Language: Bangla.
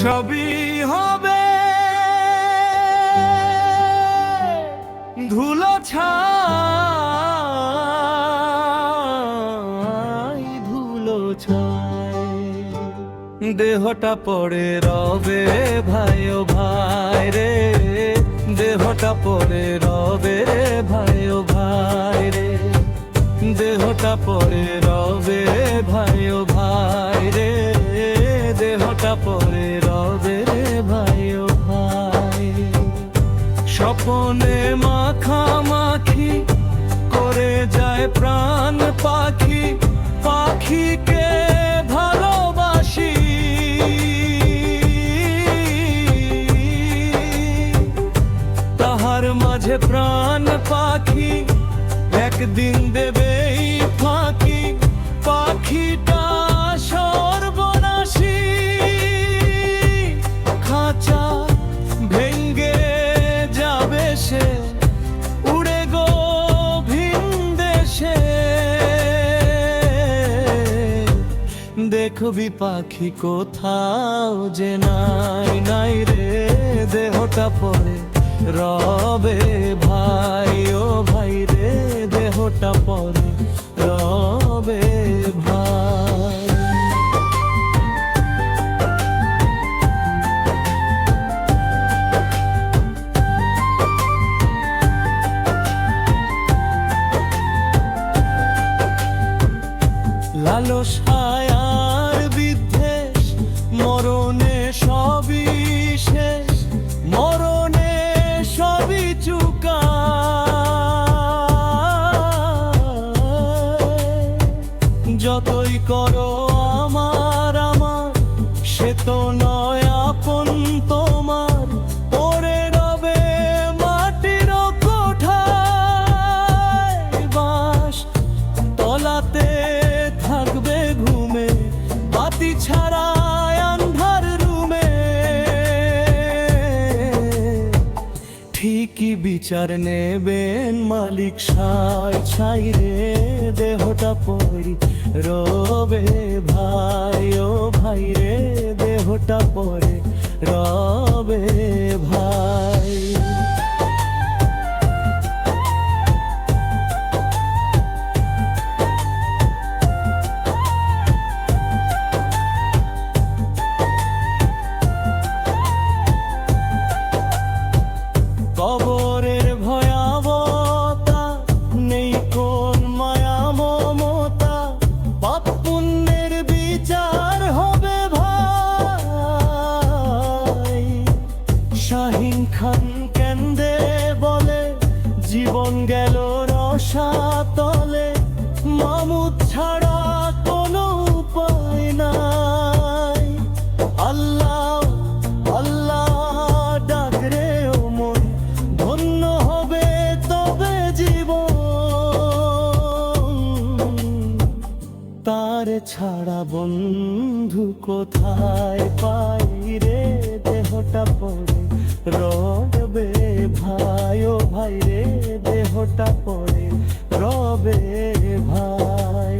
সবই হবে ধুলো ছাই, ধুলো ছাই। দেহটা পড়ে রবে ভাই ও ভাই রে, দেহটা পড়ে রবে ভাই ও ভাই রে, দেহটা পড়ে রবে ভাই ও ভাই রে, দেহটা পড়ে রবে ভাই ও ভাই। স্বপনে মাখামাখি করে যায় প্রাণ পাখি, পাখিকে ভালোবাসি। তাহার মাঝে প্রাণ পাখি একদিন দেবেই ফাঁকি, পাখিটা সর্বনাশী। খাঁচা ভেঙ্গে যাবে সে উড়ে গো ভিন দেশে। দেখবি পাখি কোথাও যে নাই নাই রে, দেহটা পড়ে রবে ভাই ও ভাই রে, দেহটা পড়ে রবে ভাই। লালসায় আর বিদ্বেষ মরণে সবই শেষ, মরণে সবই চুকা। যতই করো আমার আমার সে তো নয় আপন তোমার, পড়ে রবে মাটির কোঠায়। বাঁশ তলাতে থাকবে ঘুমে বাতি ছাড়া আন্ধার রুমে। ঠিকই বিচার নেবেন মালিক ছাই ছাই রে, দেহটা পড়ি রবে ভাই ও ভাই রে, দেহটা পড়ে রবে ভাই। কবরের ভয়াবতা নেই কোন মায়া মমতা, পাপ পুণ্যের বিচার হবে ভাই। শাহিন খান কেন্দে বলে জীবন গেল রসাতলে, মামুদ ছাড়া কোনো উপায় নাই। আল্লাহ আল্লাহ ডাক রে ও মন, ধন্য হবে তবে জীবন। তার ছাড়া বন্ধু কোথায় পাই রে, দেহটা পড়ে রবে ভাই ও ভাই রে, দেহটা পড়ে রবে ভাই।